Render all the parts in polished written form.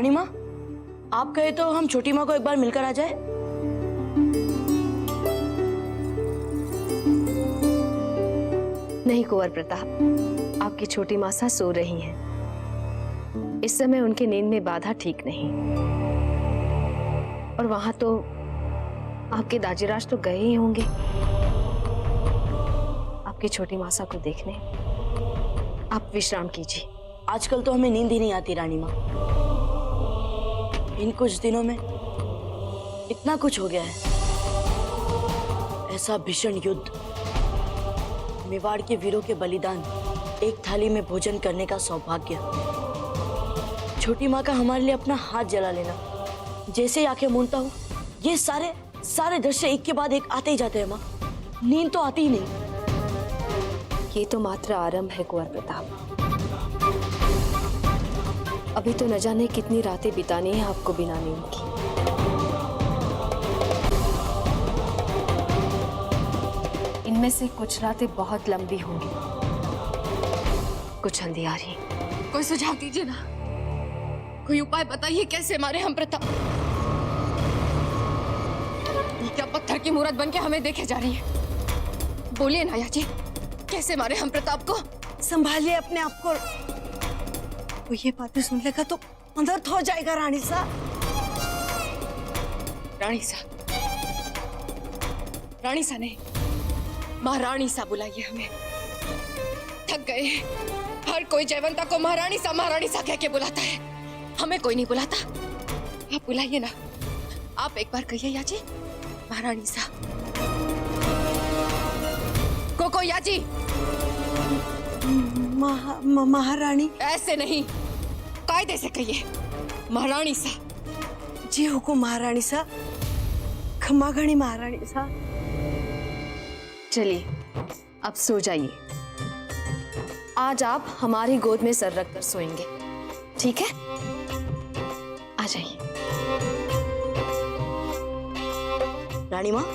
रानी माँ, आप कहे तो हम छोटी माँ को एक बार मिलकर आ जाए। नहीं कुंवर प्रताप, आपकी छोटी मासा सो रही हैं। इस समय उनकी नींद में बाधा ठीक नहीं, और वहां तो आपके दाजीराज तो गए ही होंगे आपकी छोटी मासा को देखने। आप विश्राम कीजिए। आजकल तो हमें नींद ही नहीं आती रानी माँ। इन कुछ दिनों में इतना कुछ हो गया है। ऐसा भीषण युद्ध, मेवाड़ के वीरों के बलिदान, एक थाली में भोजन करने का सौभाग्य, छोटी माँ का हमारे लिए अपना हाथ जला लेना। जैसे ही आंखें मूंदता हूँ, ये सारे दृश्य एक के बाद एक आते ही जाते हैं माँ। नींद तो आती ही नहीं। ये तो मात्र आरंभ है कुंवर प्रताप। अभी तो न जाने कितनी रातें बितानी है आपको बिना नींद की। इनमें से कुछ रातें बहुत लंबी होंगी, कुछ अंधियारी। कोई सुझाव दीजिए ना, कोई उपाय बताइए कैसे मारे हम प्रताप। ये क्या पत्थर की मूरत बनके हमें देखे जा रही है? बोलिए ना याची, कैसे मारे हम प्रताप को? संभालिए अपने आप को। वो ये बातें सुन लेगा तो अनर्थ हो जाएगा रानी सा। रानी सा नहीं, महारानी सा बुलाइए हमें। थक गए, हर कोई जयवंता को महारानी सा कह के बुलाता है, हमें कोई नहीं बुलाता। आप बुलाइए ना, आप एक बार कहिए याची, महारानी सा। कोको याची। महारानी। ऐसे नहीं, कायदे से कहिए, महारानी सा। जी हुकुम महारानी सा। खमा घणी महारानी सा। चलिए अब सो जाइए। आज आप हमारी गोद में सर रखकर सोएंगे, ठीक है? आ जाइए। रानी माँ,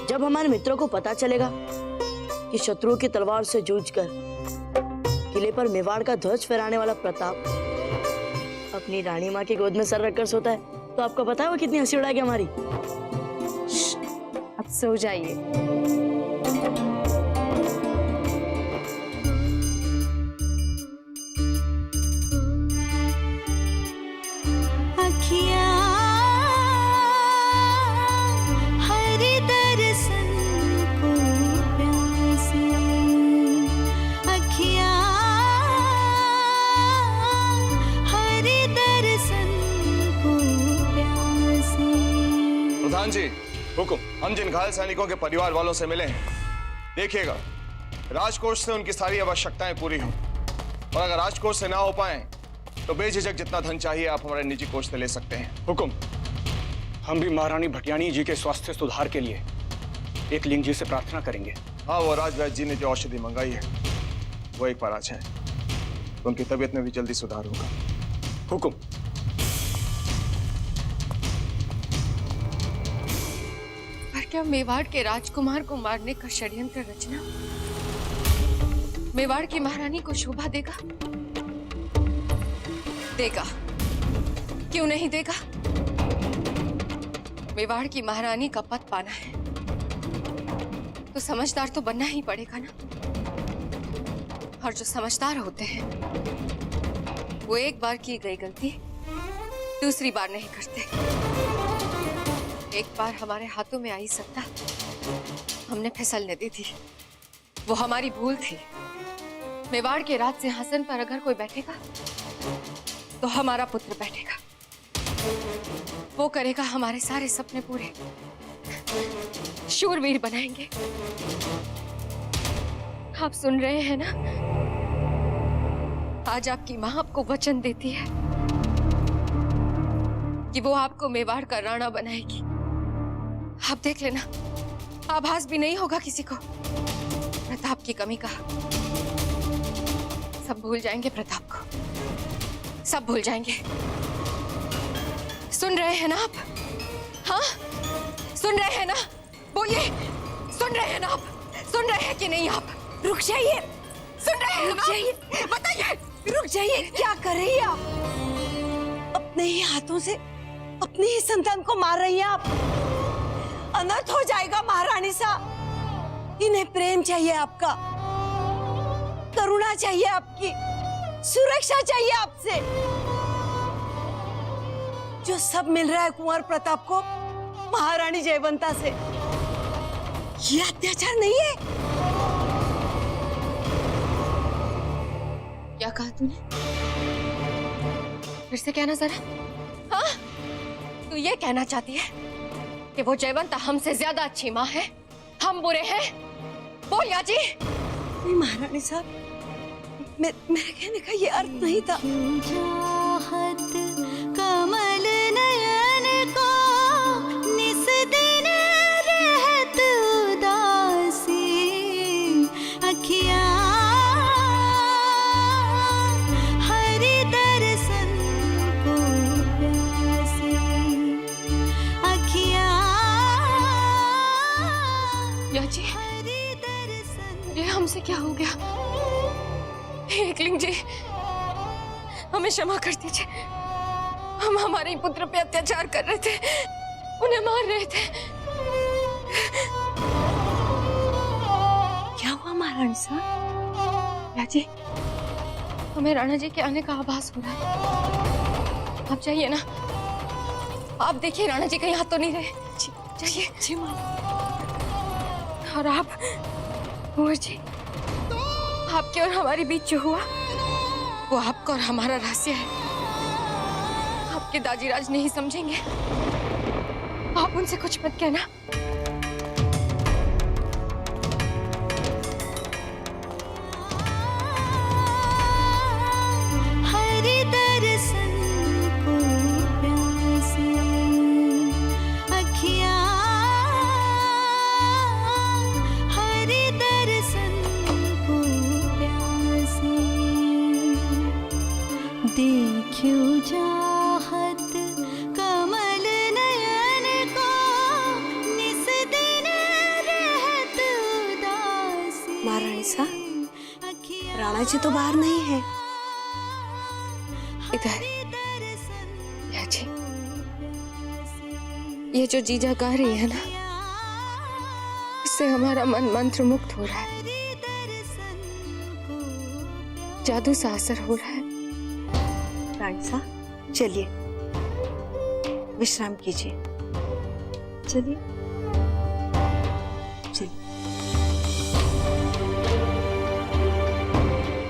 जब हमारे मित्रों को पता चलेगा कि शत्रुओं की तलवार से जूझकर किले पर मेवाड़ का ध्वज फहराने वाला प्रताप अपनी रानी माँ की गोद में सर रखकर सोता है, तो आपको पता है वो कितनी हंसी उड़ाएगी हमारी। अब सो जाइए। प्रधान जी, हुकुम। हम जिन घायल सैनिकों के परिवार वालों से मिले हैं, देखिएगा राजकोष से उनकी सारी आवश्यकताएं पूरी हों, और अगर राजकोष से ना हो पाए तो बेझिझक जितना धन चाहिए आप हमारे निजी कोष से ले सकते हैं। हुकुम। हम भी महारानी भटियाणी जी के स्वास्थ्य सुधार के लिए एक लिंग जी से प्रार्थना करेंगे। हाँ, वो राजवैद्य जी ने जो औषधि मंगाई है वो एक बार आ जाए, उनकी तबीयत में भी जल्दी सुधार होगा। हुकुम। पर क्या मेवाड़ के राजकुमार को मारने का षड्यंत्र रचना मेवाड़ की महारानी को शोभा देगा? देगा, क्यों नहीं देगा? मेवाड़ की महारानी का पद पाना है तो समझदार तो बनना ही पड़ेगा ना। और जो समझदार होते हैं वो एक बार की गई गलती दूसरी बार नहीं करते। एक बार हमारे हाथों में आई सत्ता हमने फिसलने दी थी, वो हमारी भूल थी। मेवाड़ के राज सिंहासन पर अगर कोई बैठेगा तो हमारा पुत्र बैठेगा, वो करेगा हमारे सारे सपने पूरे, शूरवीर बनाएंगे। आप सुन रहे हैं ना? आज आपकी मां आपको वचन देती है कि वो आपको मेवाड़ का राणा बनाएगी। आप देख लेना, आभास भी नहीं होगा किसी को प्रताप की कमी का। सब भूल जाएंगे प्रताप को, सब भूल जाएंगे। सुन रहे हैं ना आप? हाँ, सुन रहे हैं ना? बोलिए, सुन रहे हैं ना आप? सुन रहे हैं कि नहीं आप? रुक जाइए। सुन रहे हैं ना? रुक जाइए, बताइए। रुक जाइए, क्या कर रही हैं आप? अपने ही हाथों से अपनी ही संतान को मार रही हैं आप। अनर्थ हो जाएगा महारानी साहब। इन्हें प्रेम चाहिए आपका, करुणा चाहिए आपकी, सुरक्षा चाहिए आपसे। जो सब मिल रहा है कुंवर प्रताप को महारानी जयवंता से, ये अत्याचार नहीं है। क्या कहा तूने? फिर से कहना जरा। हाँ, तू ये कहना चाहती है कि वो जयवंता हमसे ज्यादा अच्छी माँ है, हम बुरे हैं? बोल याची। नहीं महारानी साहब, मेरे कहने का ये अर्थ नहीं था। कमल नयन को निस दिन रहत उदासी, अखियाँ हरि दर्शन को प्यासी, अखियाँ याची, हरि दर्शन। ये हमसे क्या हो गया? एकलिंग जी, हमें क्षमा कर दीजिए। हम हमारे पुत्र पे अत्याचार कर रहे थे, उन्हें मार रहे थे। क्या हुआ महारानी साहब? याची, हमें राणा जी के आने का आभास हो रहा है। आप जाइए ना, आप देखिए राणा जी कहीं हाथ तो नहीं रहे। जाइए। जी माँ। और आप कुंवर जी, आपके और हमारे बीच जो हुआ वो आपका और हमारा रहस्य है। आपके दाजीराज नहीं समझेंगे, आप उनसे कुछ मत कहना। हरि दर्शन को प्यासी, अखियाँ हरि दर्शन को प्यासी, देखियो चाहत कमल नयन को निस दिन रहत उदासी। महारानी साहब, राणा जी तो बाहर नहीं है। इधर याची, ये जो जीजा गा रही है ना, इससे हमारा मन मंत्र मुक्त हो रहा है, जादू सा असर हो रहा है। रानी साहब चलिए, विश्राम कीजिए। चलिए चलिए,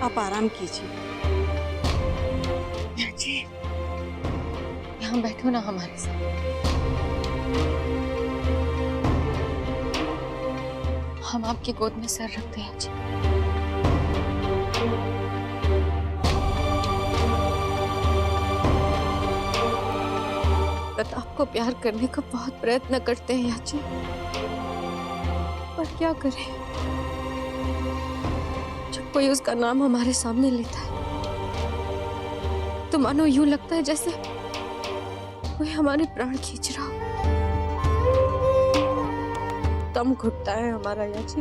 आप आराम कीजिए। जी, यहाँ बैठो ना हमारे साथ। हम आपकी गोद में सर रखते हैं जी। प्रताप को प्यार करने का बहुत प्रयत्न करते हैं याची, पर क्या करें, जब कोई उसका नाम हमारे सामने लेता है तो मानो यूं लगता है जैसे कोई हमारे प्राण खींच रहा हो। दम घुटता है हमारा याची।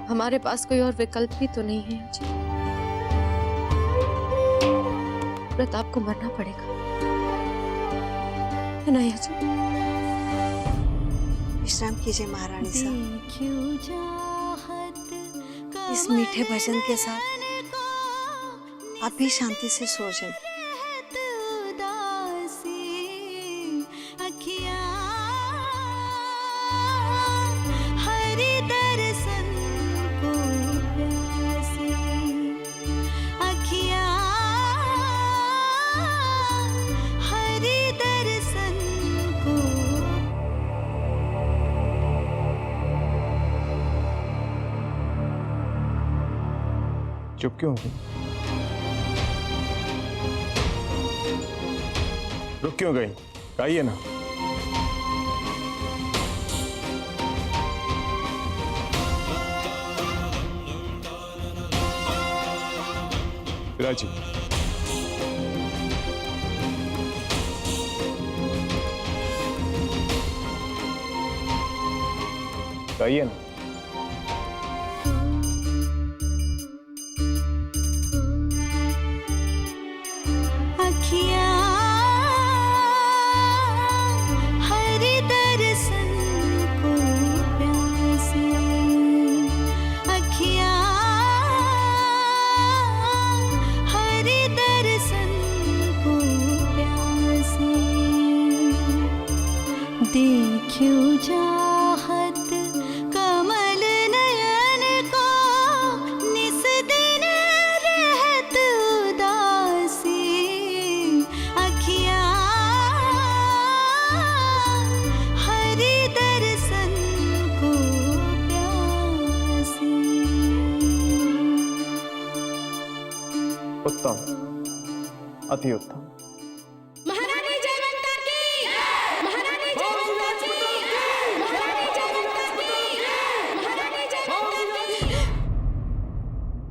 हमारे पास कोई और विकल्प भी तो नहीं है याची। प्रताप को मरना पड़ेगा, है ना याची? विश्राम कीजिए महारानी साहब। इस मीठे भजन के साथ आप भी शांति से सो जाइए। हरि दर्शन को प्यासी, अखियाँ हरि दर्शन को। चुप क्यों हो गई? रुक क्यों गई? आइए ना। राजी, आइए ना। देखूं चाहत कमल नयन को निस दिन रहत उदासी अखियां हरि दर्शन को प्यासी। उत्तम, अति उत्तम। महारानी जयवंता की, महारानी जयवंता की, महारानी जयवंता की, महारानी जयवंता की।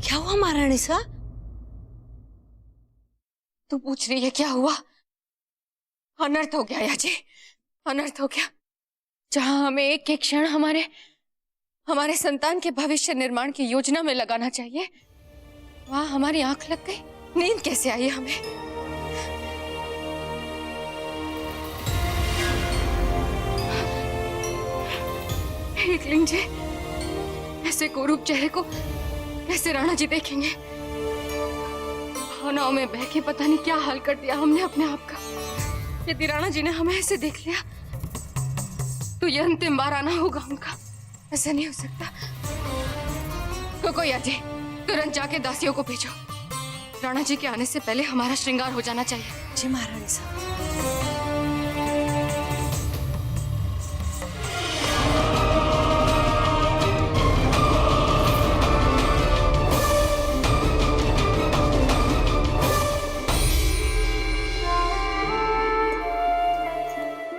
क्या हुआ महारानी सा? तू पूछ रही है क्या हुआ? अनर्थ हो गया याजी, अनर्थ हो गया। जहां हमें एक एक क्षण हमारे संतान के भविष्य निर्माण की योजना में लगाना चाहिए, वहां हमारी आंख लग गई। नींद कैसे आई हमें? एक लिंग जी, ऐसे कुरूप चेहरे को कैसे राणा जी देखेंगे? भावनाओं में बह के पता नहीं क्या हाल कर दिया हमने अपने आप का। यदि राणा जी ने हमें ऐसे देख लिया तो ये अंतिम बार आना होगा उनका। ऐसा नहीं हो सकता। कोई अजय, तुरंत जाके दासियों को भेजो। राणा जी के आने से पहले हमारा श्रृंगार हो जाना चाहिए। जी महारानी सा।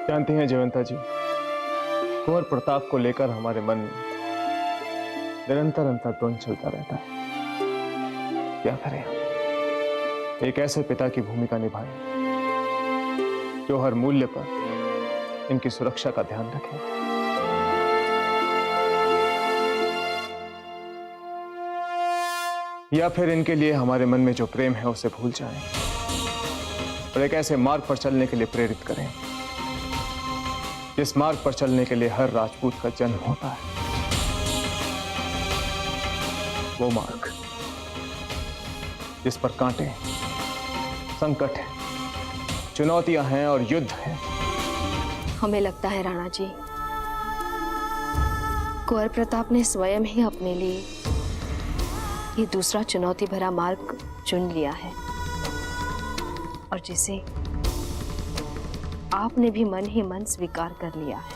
जानती हैं जयवंता जी, कुंवर प्रताप को लेकर हमारे मन में निरंतर अंतर्द्वंद चलता रहता है। क्या करें? एक ऐसे पिता की भूमिका निभाएं जो हर मूल्य पर इनकी सुरक्षा का ध्यान रखे। या फिर इनके लिए हमारे मन में जो प्रेम है उसे भूल जाएं और एक ऐसे मार्ग पर चलने के लिए प्रेरित करें जिस मार्ग पर चलने के लिए हर राजपूत का जन्म होता है। वो मार्ग जिस पर कांटे, संकट है, चुनौतियां हैं और युद्ध है। हमें लगता है राणा जी, कुंवर प्रताप ने स्वयं ही अपने लिए ये दूसरा चुनौती भरा मार्ग चुन लिया है और जिसे आपने भी मन ही मन स्वीकार कर लिया है।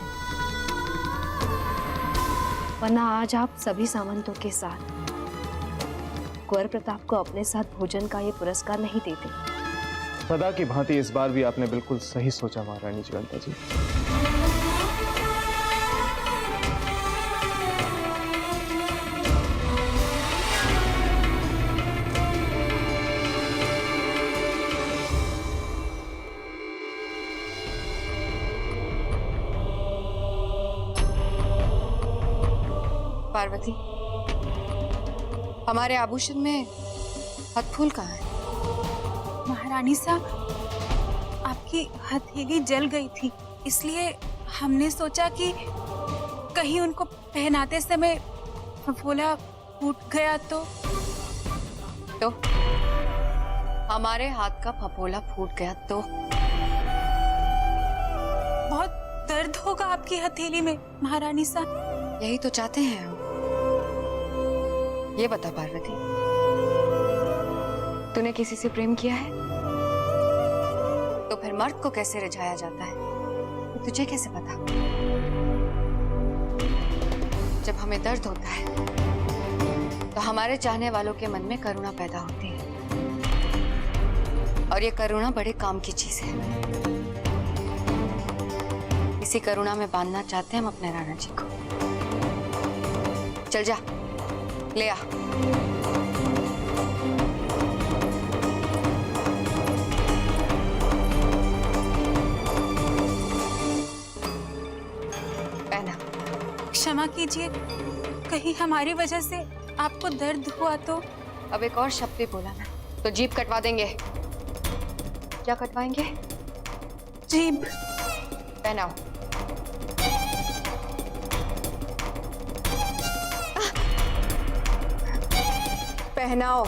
वरना आज आप सभी सामंतों के साथ कुंवर प्रताप को अपने साथ भोजन का ये पुरस्कार नहीं देते। सदा की भांति इस बार भी आपने बिल्कुल सही सोचा महारानी जयवंता जी। पार्वती, हमारे आभूषण में हथफूल कहाँ है? महारानी साहब, आपकी हथेली जल गई थी, इसलिए हमने सोचा कि कहीं उनको पहनाते समय फफोला फूट गया तो हमारे हाथ का फफोला फूट गया तो बहुत दर्द होगा आपकी हथेली में महारानी साहब। यही तो चाहते हैं हम। ये बता पार्वती, तूने किसी से प्रेम किया है? तो फिर मर्द को कैसे रिझाया जाता है, तुझे कैसे पता? जब हमें दर्द होता है तो हमारे चाहने वालों के मन में करुणा पैदा होती है और ये करुणा बड़े काम की चीज है। इसी करुणा में बांधना चाहते हैं हम अपने राणा जी को। चल जा, ले आ। पहना। क्षमा कीजिए, कहीं हमारी वजह से आपको दर्द हुआ तो? अब एक और शब्द भी बोला ना तो जीभ कटवा देंगे। क्या कटवाएंगे? जीभ। पहनाओ। पहनाओ।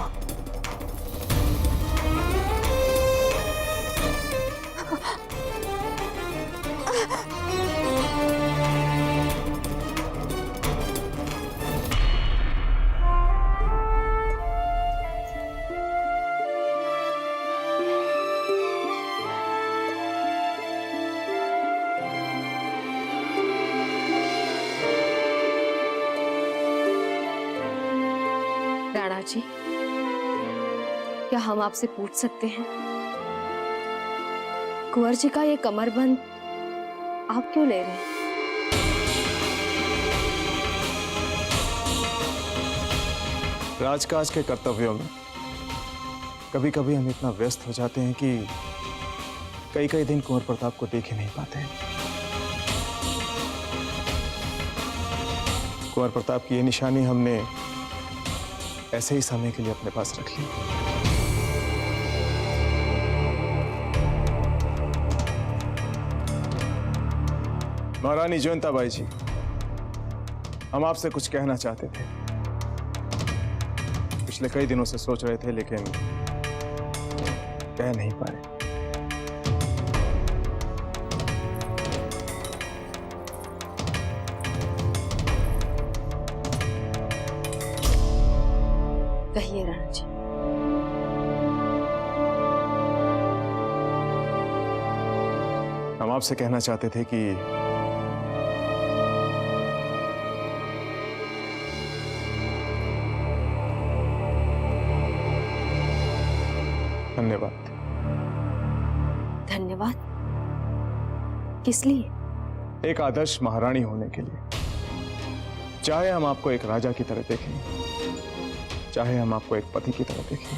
महाराज जी, क्या हम आपसे पूछ सकते हैं कुंवर जी का ये कमरबंद आप क्यों ले रहे हैं? राजकाज के कर्तव्यों में कभी कभी हम इतना व्यस्त हो जाते हैं कि कई कई दिन कुंवर प्रताप को देख ही नहीं पाते हैं। कुंवर प्रताप की ये निशानी हमने ऐसे ही समय के लिए अपने पास रख ली। महारानी जयंताबाई जी, हम आपसे कुछ कहना चाहते थे। पिछले कई दिनों से सोच रहे थे लेकिन कह नहीं पाए। कहिए राणा जी। हम आपसे कहना चाहते थे कि धन्यवाद। धन्यवाद किस लिए? एक आदर्श महारानी होने के लिए। चाहे हम आपको एक राजा की तरह देखें, चाहे हम आपको एक पति की तरह देखें,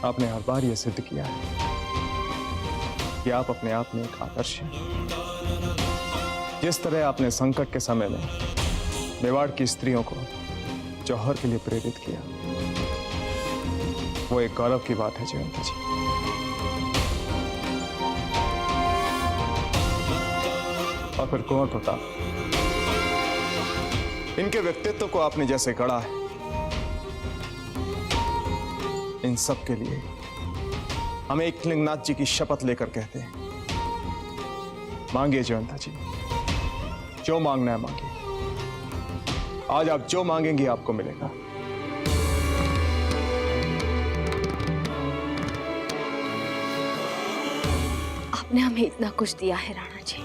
आपने हर बार यह सिद्ध किया है कि आप अपने आप में एक आदर्श हैं। जिस तरह आपने संकट के समय में मेवाड़ की स्त्रियों को जौहर के लिए प्रेरित किया, वो एक गौरव की बात है जयंता जी। और फिर कुंवर प्रताप, इनके व्यक्तित्व को आपने जैसे गढ़ा है, इन सब के लिए हम एकलिंगनाथ जी की शपथ लेकर कहते हैं, मांगिए जयंता जी, जो मांगना है मांगिए। आज आप जो मांगेंगी आपको मिलेगा। आपने हमें इतना कुछ दिया है राणा जी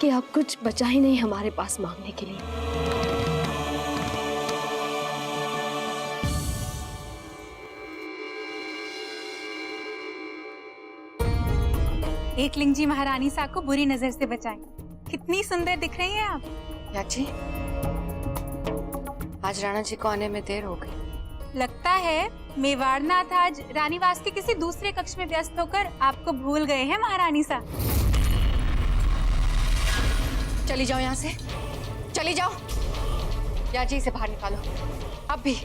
कि अब कुछ बचा ही नहीं हमारे पास मांगने के लिए। एकलिंग जी महारानी साहब को बुरी नजर से बचाएं। कितनी सुंदर दिख रही हैं आप। याची, आज राणा जी को आने में देर हो गई। लगता है मेवाड़नाथ आज रानीवास के किसी दूसरे कक्ष में व्यस्त होकर आपको भूल गए हैं महारानी साहब। चली जाओ यहाँ से, चली जाओ। याची, इसे बाहर निकालो अब भी।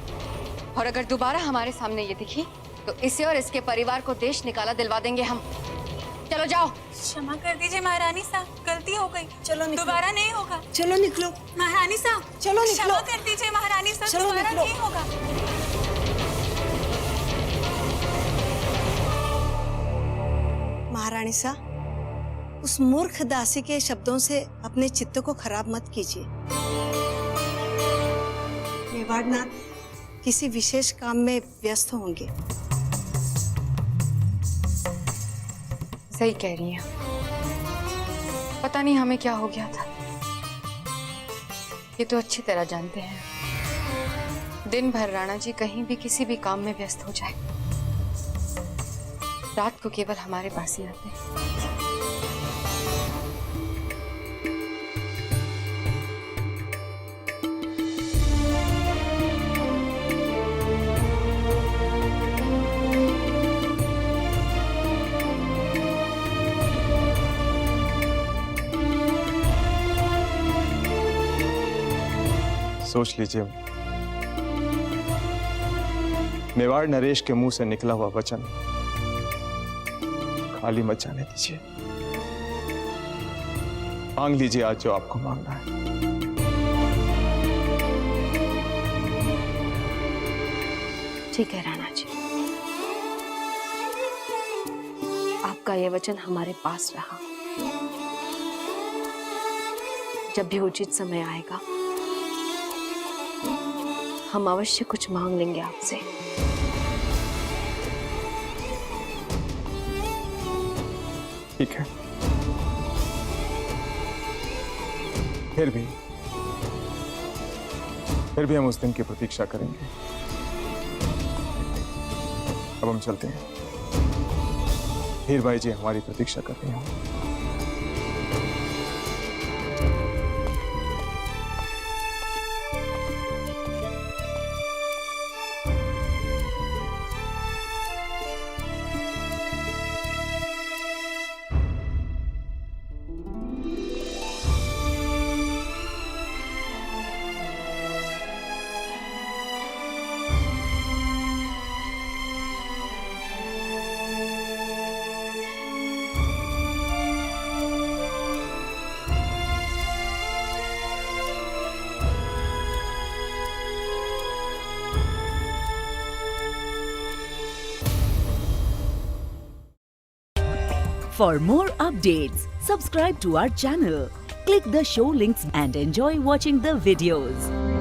और अगर दोबारा हमारे सामने ये दिखी तो इसे और इसके परिवार को देश निकाला दिलवा देंगे हम। चलो जाओ। क्षमा कर दीजिए महारानी साहब, गलती हो गई। चलो निकलो। दोबारा नहीं होगा। चलो निकलो महारानी साहब, चलो निकलो। क्षमा कर दीजिए महारानी साहब, चलो दोबारा निकलो। नहीं होगा। महारानी सा, उस मूर्ख दासी के शब्दों से अपने चित्त को खराब मत कीजिए। मेवाड़नाथ किसी विशेष काम में व्यस्त होंगे। सही कह रही हैं। पता नहीं हमें क्या हो गया था, ये तो अच्छी तरह जानते हैं। दिन भर राणा जी कहीं भी किसी भी काम में व्यस्त हो जाए, रात को केवल हमारे पास ही आते हैं। सोच लीजिए, मेवाड़ नरेश के मुंह से निकला हुआ वचन खाली मत जाने दीजिए। मांग लीजिए आज जो आपको मांगना है। ठीक है राणा जी, आपका ये वचन हमारे पास रहा। जब भी उचित समय आएगा हम अवश्य कुछ मांग लेंगे आपसे। ठीक है, फिर भी फिर भी हम उस दिन की प्रतीक्षा करेंगे। अब हम चलते हैं। हीर भाई जी हमारी प्रतीक्षा कर रहे हैं। For more updates, subscribe to our channel, click the show links and enjoy watching the videos.